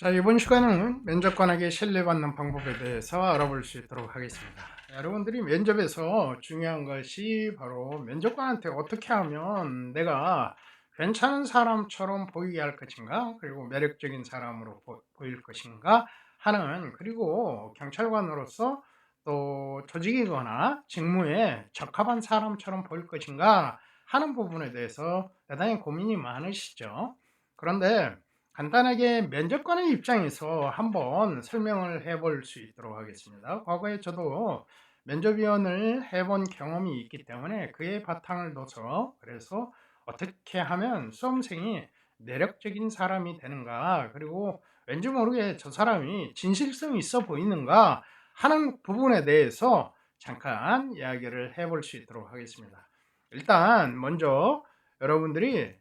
자, 이번 시간은 면접관에게 신뢰받는 방법에 대해서 알아볼 수 있도록 하겠습니다. 여러분들이 면접에서 중요한 것이 바로 면접관한테 어떻게 하면 내가 괜찮은 사람처럼 보이게 할 것인가, 그리고 매력적인 사람으로 보일 것인가 하는, 그리고 경찰관으로서 또 조직이거나 직무에 적합한 사람처럼 보일 것인가 하는 부분에 대해서 대단히 고민이 많으시죠. 그런데 간단하게 면접관의 입장에서 한번 설명을 해볼 수 있도록 하겠습니다. 과거에 저도 면접위원을 해본 경험이 있기 때문에 그의 바탕을 둬서, 그래서 어떻게 하면 수험생이 매력적인 사람이 되는가, 그리고 왠지 모르게 저 사람이 진실성이 있어 보이는가 하는 부분에 대해서 잠깐 이야기를 해볼 수 있도록 하겠습니다. 일단 먼저 여러분들이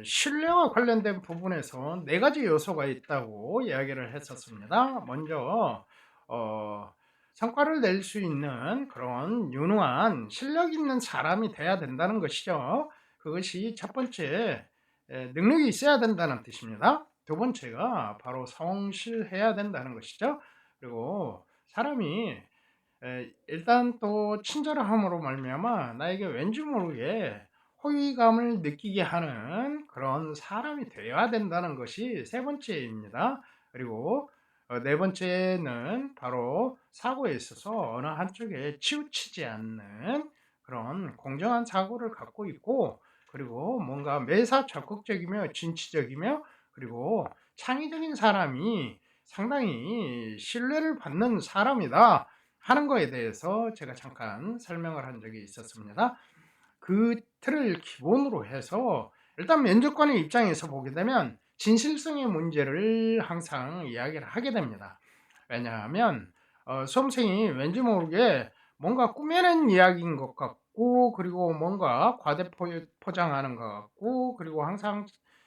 신뢰와 관련된 부분에서 네 가지 요소가 있다고 이야기를 했었습니다. 먼저 성과를 낼 수 있는 그런 유능한 실력 있는 사람이 돼야 된다는 것이죠. 그것이 첫 번째, 능력이 있어야 된다는 뜻입니다. 두 번째가 바로 성실해야 된다는 것이죠. 그리고 사람이 일단 또 친절함으로 말미암아 나에게 왠지 모르게 호의감을 느끼게 하는 그런 사람이 되어야 된다는 것이 세 번째입니다. 그리고 네 번째는 바로 사고에 있어서 어느 한쪽에 치우치지 않는 그런 공정한 사고를 갖고 있고, 그리고 뭔가 매사 적극적이며 진취적이며, 그리고 창의적인 사람이 상당히 신뢰를 받는 사람이다 하는 거에 대해서 제가 잠깐 설명을 한 적이 있었습니다. 그 틀을 기본으로 해서 일단 면접관의 입장에서 보게 되면 진실성의 문제를 항상 이야기를 하게 됩니다. 왜냐하면 수험생이 왠지 모르게 뭔가 꾸며낸 이야기인 것 같고, 그리고 뭔가 과대 포장하는 것 같고, 그리고 항상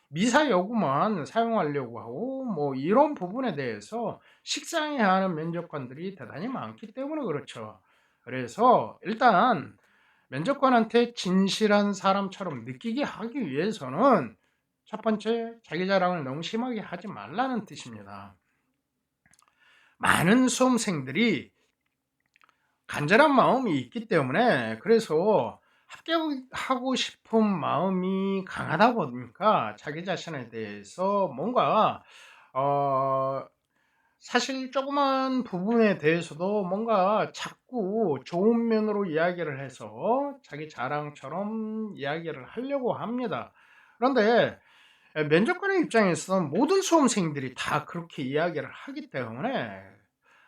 미사 여구만 사용하려고 하고, 뭐 이런 부분에 대해서 식상해하는 면접관들이 대단히 많기 때문에 그렇죠. 그래서 일단 면접관한테 진실한 사람처럼 느끼게 하기 위해서는 첫 번째, 자기 자랑을 너무 심하게 하지 말라는 뜻입니다. 많은 수험생들이 간절한 마음이 있기 때문에, 그래서 합격하고 싶은 마음이 강하다 보니까 자기 자신에 대해서 뭔가 어 사실 조그만 부분에 대해서도 뭔가 자꾸 좋은 면으로 이야기를 해서 자기 자랑처럼 이야기를 하려고 합니다. 그런데 면접관의 입장에서는 모든 수험생들이 다 그렇게 이야기를 하기 때문에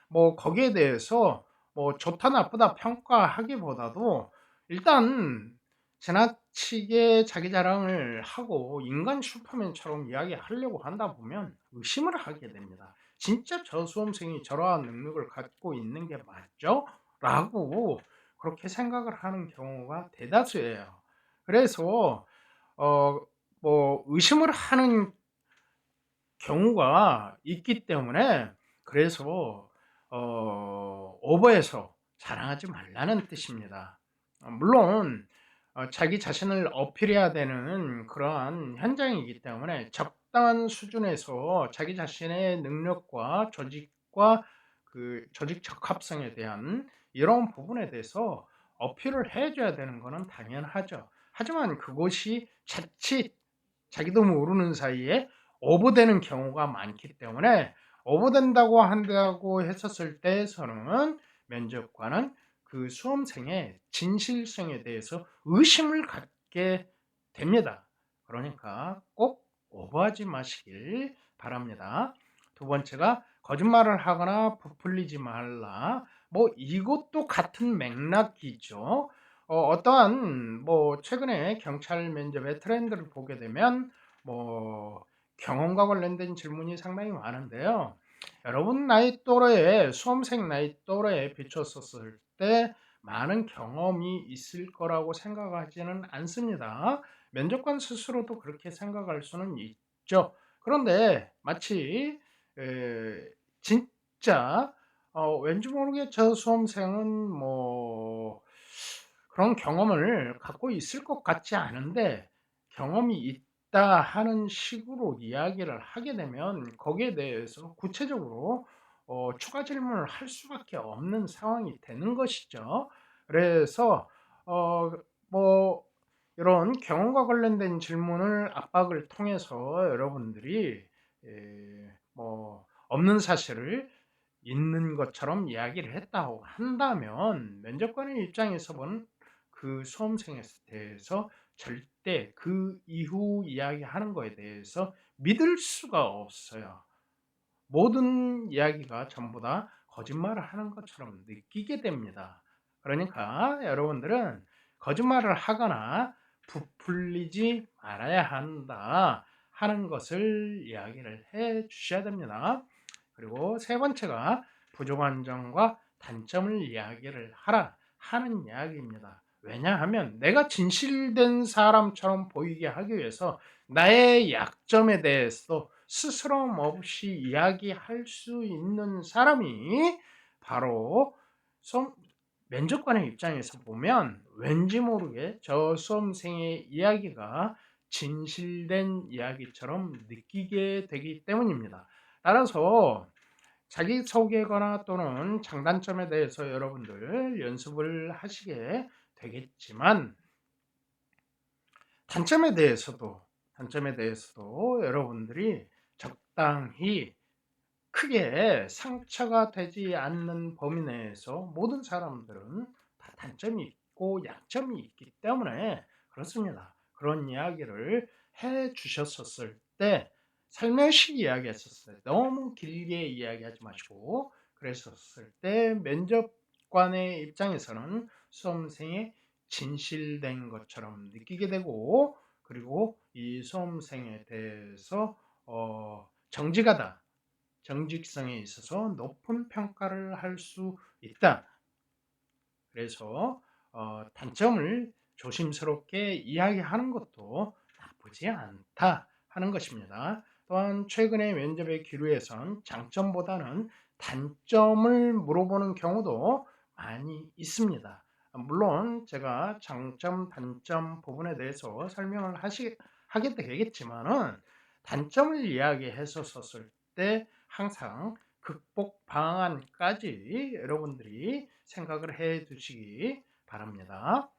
뭐 거기에 대해서 뭐 좋다 나쁘다 평가하기보다도 일단 지나치게 자기 자랑을 하고 인간 슈퍼맨처럼 이야기하려고 한다 보면 의심을 하게 됩니다. 진짜 저 수험생이 저러한 능력을 갖고 있는 게 맞죠? 라고 그렇게 생각을 하는 경우가 대다수예요. 그래서 어 뭐 의심을 하는 경우가 있기 때문에, 그래서 오버해서 자랑하지 말라는 뜻입니다. 물론 자기 자신을 어필해야 되는 그러한 현장이기 때문에 적당한 수준에서 자기 자신의 능력과 조직과 그 조직 적합성에 대한 이런 부분에 대해서 어필을 해줘야 되는 것은 당연하죠. 하지만 그것이 자칫 자기도 모르는 사이에 오버되는 경우가 많기 때문에, 오버된다고 한다고 했었을 때에서는 면접관은 그 수험생의 진실성에 대해서 의심을 갖게 됩니다. 그러니까 꼭 오버하지 마시길 바랍니다. 두 번째가 거짓말을 하거나 부풀리지 말라. 뭐 이것도 같은 맥락이죠. 어떠한 뭐 최근에 경찰 면접의 트렌드를 보게 되면 뭐 경험과 관련된 질문이 상당히 많은데요. 여러분 나이 또래에, 수험생 나이 또래에 비췄었을 때 많은 경험이 있을 거라고 생각하지는 않습니다. 면접관 스스로도 그렇게 생각할 수는 있죠. 그런데 마치 진짜 왠지 모르게 저 수험생은 뭐 그런 경험을 갖고 있을 것 같지 않은데 경험이 있다 하는 식으로 이야기를 하게 되면 거기에 대해서 구체적으로 추가 질문을 할 수밖에 없는 상황이 되는 것이죠. 그래서 어 뭐 이런 경험과 관련된 질문을 압박을 통해서 여러분들이 없는 사실을 있는 것처럼 이야기를 했다고 한다면 면접관의 입장에서 보는 그 수험생에 대해서 절대 그 이후 이야기하는 거에 대해서 믿을 수가 없어요. 모든 이야기가 전부 다 거짓말을 하는 것처럼 느끼게 됩니다. 그러니까 여러분들은 거짓말을 하거나 부풀리지 말아야 한다 하는 것을 이야기를 해 주셔야 됩니다. 그리고 세 번째가 부족한 점과 단점을 이야기를 하라 하는 이야기입니다. 왜냐하면 내가 진실된 사람처럼 보이게 하기 위해서 나의 약점에 대해서 스스럼 없이 이야기할 수 있는 사람이 바로 면접관의 입장에서 보면 왠지 모르게 저 수험생의 이야기가 진실된 이야기처럼 느끼게 되기 때문입니다. 따라서 자기소개거나 또는 장단점에 대해서 여러분들 연습을 하시게 되겠지만 단점에 대해서도 여러분들이 적당히 크게 상처가 되지 않는 범위 내에서 모든 사람들은 다 단점이 있고 약점이 있기 때문에 그렇습니다. 그런 이야기를 해 주셨었을 때 살며시 이야기했었을 때 너무 길게 이야기하지 마시고 그랬었을 때 면접관의 입장에서는 수험생의 진실된 것처럼 느끼게 되고 그리고 이 수험생에 대해서 정직하다 정직성에 있어서 높은 평가를 할 수 있다. 그래서 단점을 조심스럽게 이야기하는 것도 나쁘지 않다 하는 것입니다. 또한 최근의 면접의 기류에선 장점보다는 단점을 물어보는 경우도 많이 있습니다. 물론 제가 장점, 단점 부분에 대해서 설명을 하게 되겠지만은 단점을 이야기했었을 때 항상 극복 방안까지 여러분들이 생각을 해 두시기 바랍니다.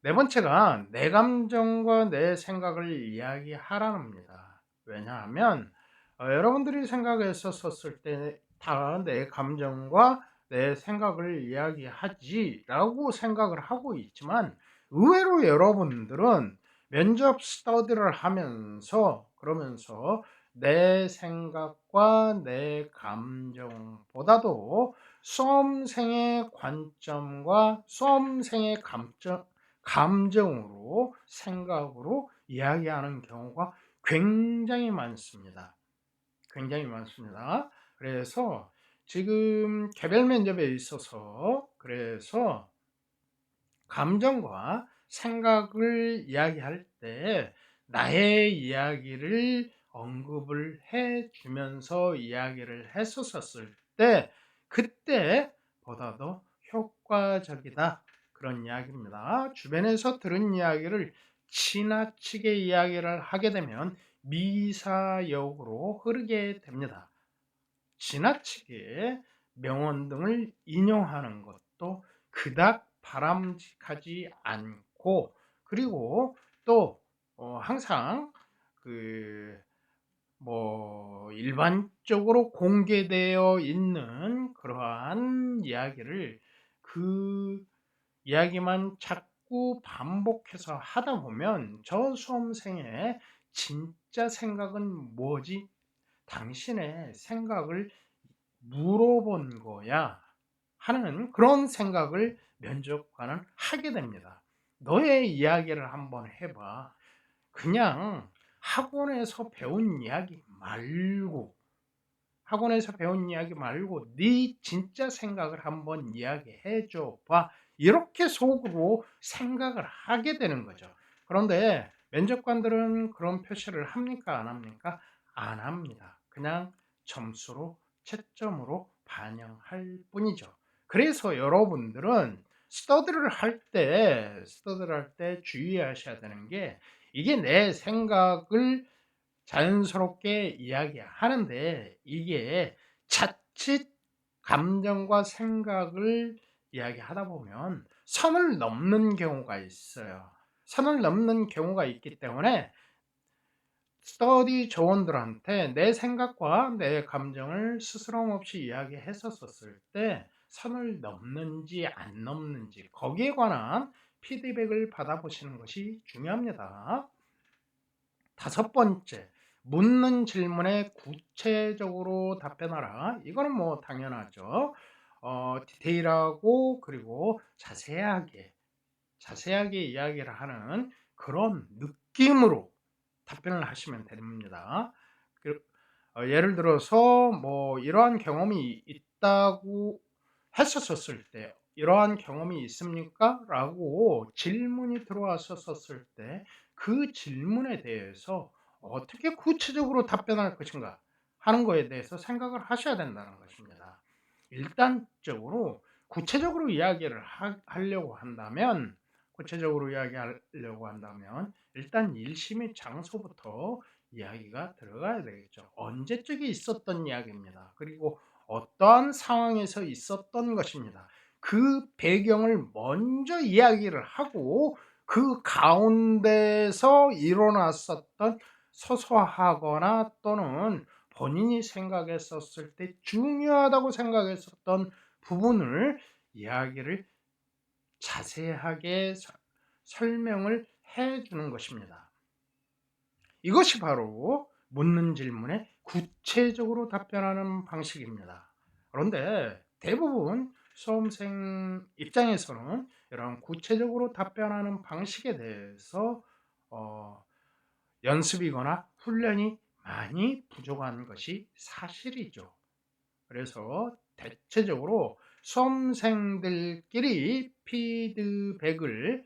네 번째가 내 감정과 내 생각을 이야기하라입니다. 왜냐하면 여러분들이 생각했었을 때 다 내 감정과 내 생각을 이야기하지라고 생각을 하고 있지만 의외로 여러분들은 면접 스터디를 하면서 그러면서 내 생각과 내 감정보다도 수험생의 관점과 수험생의 감정으로 생각으로 이야기하는 경우가 굉장히 많습니다. 굉장히 많습니다. 그래서 지금 개별 면접에 있어서 그래서 감정과 생각을 이야기할 때 나의 이야기를 언급을 해 주면서 이야기를 했었을 때 그때보다도 효과적이다 그런 이야기입니다. 주변에서 들은 이야기를 지나치게 이야기를 하게 되면 미사역으로 흐르게 됩니다. 지나치게 명언 등을 인용하는 것도 그닥 바람직하지 않고 그리고 또 항상 일반적으로 공개되어 있는 그러한 이야기를 그 이야기만 자꾸 반복해서 하다 보면 저 수험생의 진짜 생각은 뭐지? 당신의 생각을 물어본 거야 하는 그런 생각을 면접관은 하게 됩니다. 너의 이야기를 한번 해봐. 그냥 학원에서 배운 이야기 말고 네 진짜 생각을 한번 이야기해 줘봐. 이렇게 속으로 생각을 하게 되는 거죠. 그런데 면접관들은 그런 표시를 합니까? 안 합니까? 안 합니다. 그냥 점수로 채점으로 반영할 뿐이죠. 그래서 여러분들은 스터디를 할 때 주의하셔야 되는 게 이게 내 생각을 자연스럽게 이야기하는데 이게 자칫 감정과 생각을 이야기하다 보면 선을 넘는 경우가 있어요. 선을 넘는 경우가 있기 때문에 스터디 조원들한테 내 생각과 내 감정을 스스럼 없이 이야기했었을 때 선을 넘는지 안 넘는지 거기에 관한 피드백을 받아보시는 것이 중요합니다. 다섯 번째, 묻는 질문에 구체적으로 답변하라. 이거는 뭐 당연하죠. 디테일하고 그리고 자세하게 이야기를 하는 그런 느낌으로 답변을 하시면 됩니다. 예를 들어서 뭐 이러한 경험이 있다고 했었을 때 이러한 경험이 있습니까? 라고 질문이 들어왔었을 때 그 질문에 대해서 어떻게 구체적으로 답변할 것인가 하는 거에 대해서 생각을 하셔야 된다는 것입니다. 일단적으로 구체적으로 이야기를 하려고 한다면 일단 일시 및 장소부터 이야기가 들어가야 되겠죠. 언제적에 있었던 이야기입니다. 그리고 어떠한 상황에서 있었던 것입니다. 그 배경을 먼저 이야기를 하고 그 가운데서 일어났었던 소소하거나 또는 본인이 생각했었을 때 중요하다고 생각했었던 부분을 이야기를 자세하게 설명을 해 주는 것입니다. 이것이 바로 묻는 질문에 구체적으로 답변하는 방식입니다. 그런데 대부분 수험생 입장에서는 이런 구체적으로 답변하는 방식에 대해서 연습이거나 훈련이 많이 부족한 것이 사실이죠. 그래서 대체적으로 수험생들끼리 피드백을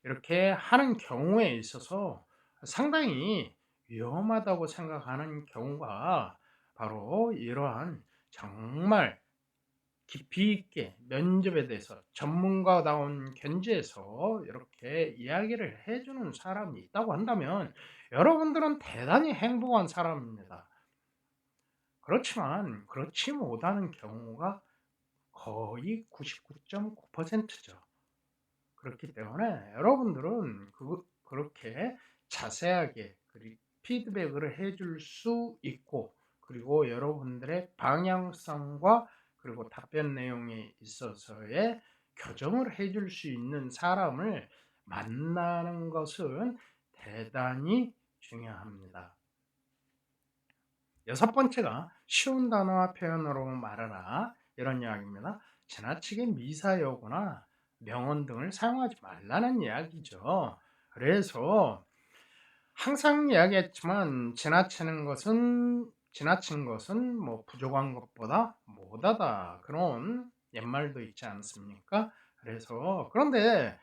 이렇게 하는 경우에 있어서 상당히 위험하다고 생각하는 경우가 바로 이러한 정말 깊이 있게 면접에 대해서 전문가다운 견지에서 이렇게 이야기를 해주는 사람이 있다고 한다면 여러분들은 대단히 행복한 사람입니다. 그렇지만 그렇지 못하는 경우가 거의 99.9%죠. 그렇기 때문에 여러분들은 그렇게 자세하게 피드백을 해줄 수 있고 그리고 여러분들의 방향성과 그리고 답변 내용에 있어서의 교정을 해줄 수 있는 사람을 만나는 것은 대단히 중요합니다. 여섯 번째가 쉬운 단어와 표현으로 말하라 이런 이야기입니다. 지나치게 미사여구나 명언 등을 사용하지 말라는 이야기죠. 그래서 항상 이야기했지만 지나친 것은 뭐 부족한 것보다 못하다 그런 옛말도 있지 않습니까? 그래서 그런데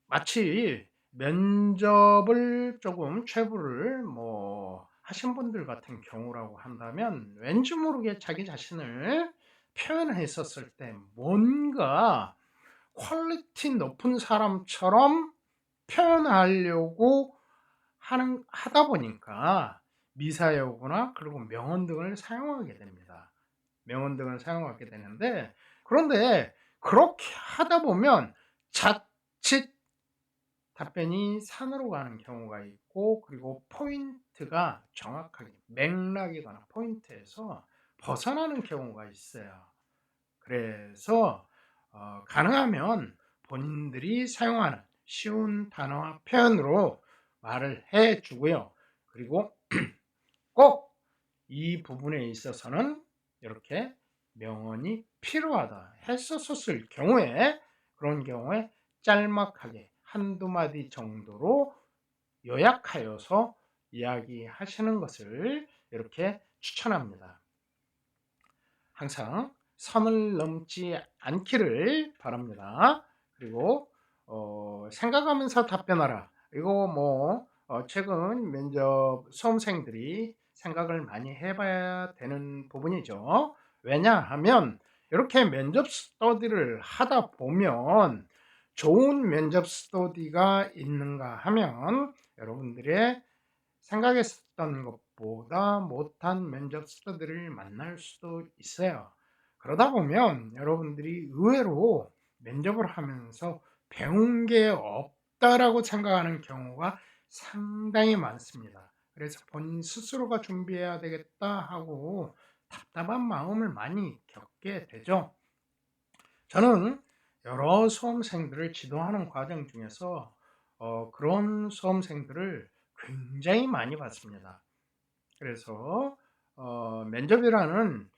마치 면접을 조금 최부를 뭐 하신 분들 같은 경우라고 한다면 왠지 모르게 자기 자신을 표현했었을 때 뭔가 퀄리티 높은 사람처럼 표현하려고 하다 보니까 미사여구나 그리고 명언 등을 사용하게 됩니다. 명언 등을 사용하게 되는데 그런데 그렇게 하다 보면 자칫 답변이 산으로 가는 경우가 있고 그리고 포인트가 정확하게 맥락이거나 포인트에서 벗어나는 경우가 있어요. 그래서 가능하면 본인들이 사용하는 쉬운 단어와 표현으로 말을 해 주고요. 그리고 꼭 이 부분에 있어서는 이렇게 명언이 필요하다 했었을 경우에 그런 경우에 짤막하게 한두 마디 정도로 요약하여서 이야기하시는 것을 이렇게 추천합니다. 항상 선을 넘지 않기를 바랍니다. 그리고 생각하면서 답변하라. 이거 뭐 최근 면접 수험생들이 생각을 많이 해봐야 되는 부분이죠. 왜냐하면 이렇게 면접 스터디를 하다 보면 좋은 면접 스터디가 있는가 하면 여러분들의 생각했었던 것보다 못한 면접 스터디를 만날 수도 있어요. 그러다 보면 여러분들이 의외로 면접을 하면서 배운 게 없다라고 생각하는 경우가 상당히 많습니다. 그래서 본인 스스로가 준비해야 되겠다 하고 답답한 마음을 많이 겪게 되죠. 저는 여러 수험생들을 지도하는 과정 중에서 그런 수험생들을 굉장히 많이 봤습니다. 그래서 면접이라는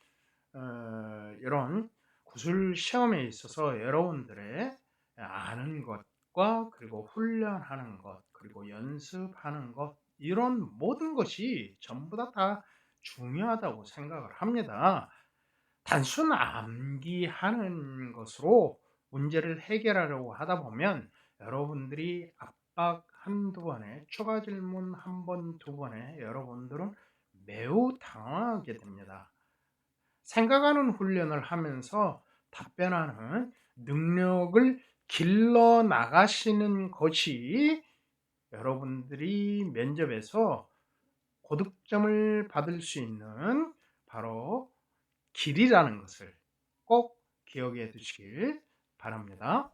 이런 구술 시험에 있어서 여러분들의 아는 것과 그리고 훈련하는 것 그리고 연습하는 것 이런 모든 것이 전부 다 중요하다고 생각을 합니다. 단순 암기하는 것으로 문제를 해결하려고 하다 보면 여러분들이 압박 한두 번에 추가 질문 한 번, 두 번에 여러분들은 매우 당황하게 됩니다. 생각하는 훈련을 하면서 답변하는 능력을 길러 나가시는 것이 여러분들이 면접에서 고득점을 받을 수 있는 바로 길이라는 것을 꼭 기억해 두시길 바랍니다.